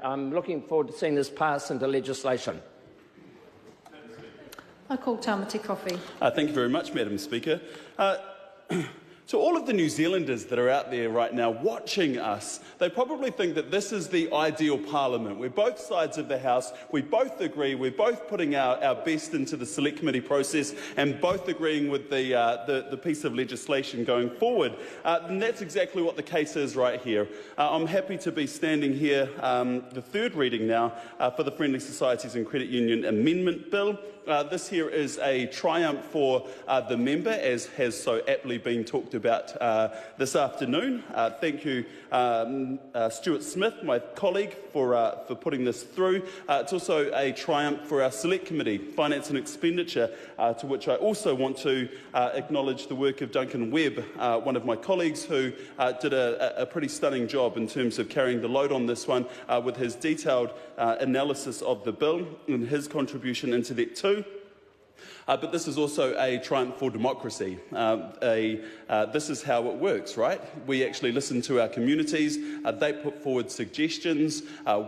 I'm looking forward to seeing this pass into legislation. I call Tamati Coffey. Thank you very much, Madam Speaker. To all of the New Zealanders that are out there right now watching us, they probably think that this is the ideal parliament, where both sides of the House, we both agree, we're both putting our best into the Select Committee process and both agreeing with the piece of legislation going forward. And that's exactly what the case is right here. I'm happy to be standing here, the third reading now, for the Friendly Societies and Credit Union Amendment Bill. This here is a triumph for the member, as has so aptly been talked about this afternoon. Thank you, Stuart Smith, my colleague, for putting this through. It's also a triumph for our Select Committee, Finance and Expenditure, to which I also want to acknowledge the work of Duncan Webb, one of my colleagues, who did a pretty stunning job in terms of carrying the load on this one with his detailed analysis of the bill and his contribution into that too. But this is also a triumph for democracy. This is how it works, right? We actually listen to our communities. They put forward suggestions.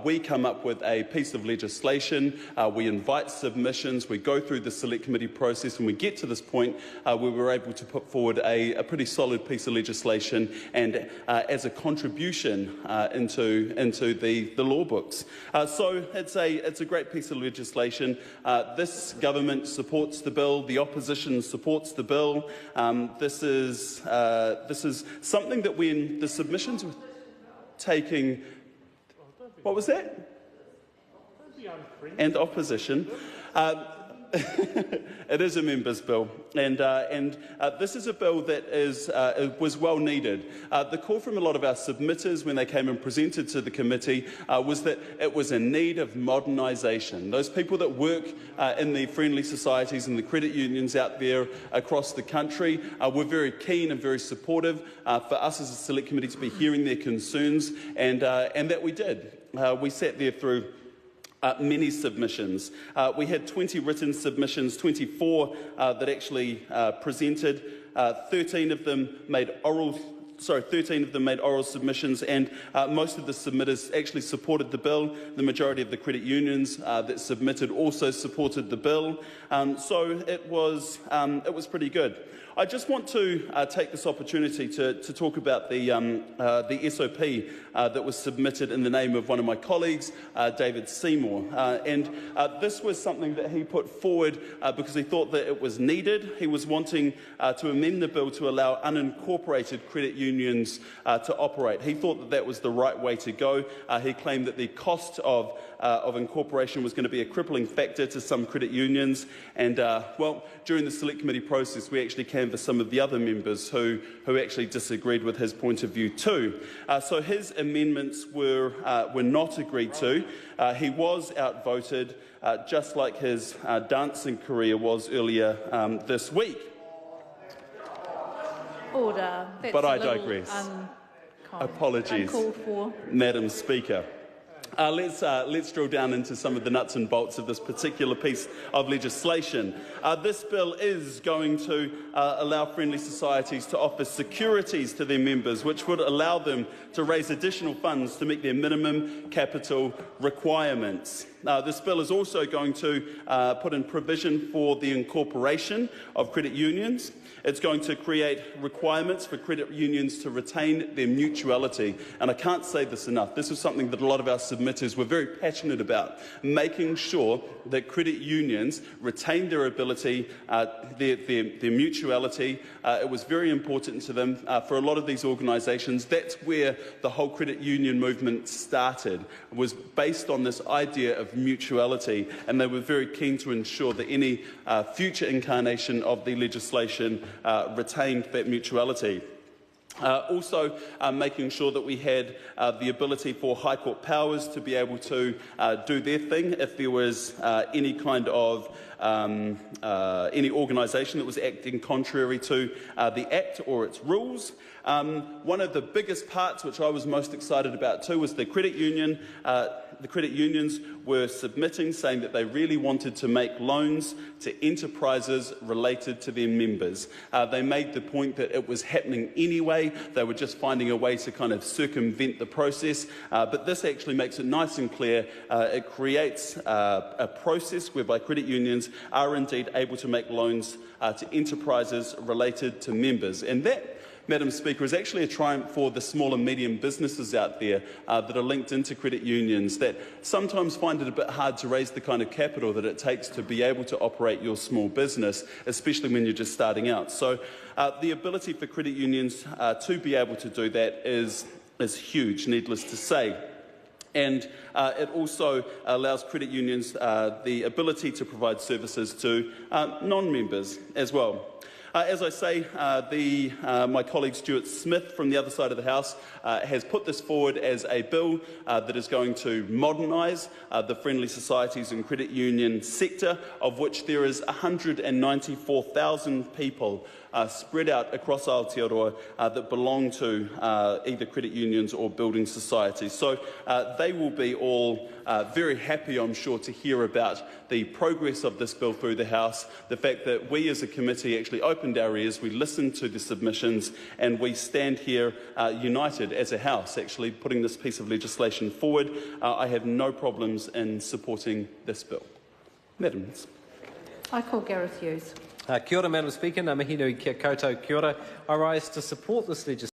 We come up with a piece of legislation. We invite submissions. We go through the Select Committee process, and we get to this point where we're able to put forward a pretty solid piece of legislation and as a contribution into the law books. So it's a great piece of legislation. This government supports the bill. The opposition supports the bill. This is something that when the submissions were taking, what was that? And opposition. It is a members' bill, and this is a bill that was well needed. The call from a lot of our submitters when they came and presented to the committee was that it was in need of modernisation. Those people that work in the friendly societies and the credit unions out there across the country were very keen and very supportive for us as a Select Committee to be hearing their concerns, and that we did. We sat there through many submissions. We had 20 written submissions, 24 that actually presented. 13 of them made oral submissions, and most of the submitters actually supported the bill. The majority of the credit unions that submitted also supported the bill. So it was pretty good. I just want to take this opportunity to talk about the SOP that was submitted in the name of one of my colleagues, David Seymour. And this was something that he put forward because he thought that it was needed. He was wanting to amend the bill to allow unincorporated credit unions to operate. He thought that that was the right way to go. He claimed that the cost of incorporation was going to be a crippling factor to some credit unions. And, well, during the Select Committee process, we actually canvassed some of the other members who actually disagreed with his point of view too. So his amendments were not agreed to. He was outvoted, just like his dancing career was earlier this week. Order. That's but I digress. Apologies, Madam Speaker. Let's drill down into some of the nuts and bolts of this particular piece of legislation. This bill is going to allow friendly societies to offer securities to their members, which would allow them to raise additional funds to meet their minimum capital requirements. This bill is also going to put in provision for the incorporation of credit unions. It's going to create requirements for credit unions to retain their mutuality. And I can't say this enough. This is something that a lot of our submitters were very passionate about, making sure that credit unions retain their ability, their mutuality. It was very important to them. For a lot of these organisations, that's where the whole credit union movement started, was based on this idea of mutuality. And they were very keen to ensure that any future incarnation of the legislation retained that mutuality. Also making sure that we had the ability for High Court powers to be able to do their thing if there was any kind of any organisation that was acting contrary to the Act or its rules. One of the biggest parts, which I was most excited about too, was the credit union. The credit unions were submitting, saying that they really wanted to make loans to enterprises related to their members. They made the point that it was happening anyway. way. They were just finding a way to kind of circumvent the process. But this actually makes it nice and clear. It creates a process whereby credit unions are indeed able to make loans to enterprises related to members. And that, Madam Speaker, is actually a triumph for the small and medium businesses out there that are linked into credit unions that sometimes find it a bit hard to raise the kind of capital that it takes to be able to operate your small business, especially when you're just starting out. So the ability for credit unions to be able to do that is huge, needless to say. And it also allows credit unions the ability to provide services to non-members as well. As I say, my colleague Stuart Smith from the other side of the House has put this forward as a bill that is going to modernise the friendly societies and credit union sector, of which there is 194,000 people spread out across Aotearoa that belong to either credit unions or building societies. So they will be all very happy, I'm sure, to hear about the progress of this bill through the House, the fact that we as a committee actually opened our ears, we listened to the submissions, and we stand here united as a House, actually putting this piece of legislation forward. I have no problems in supporting this bill. Madam. I call Gareth Hughes. Kia ora, Madam Speaker. Ngā mihi nui kia koutou. Kia ora. I rise to support this legislation.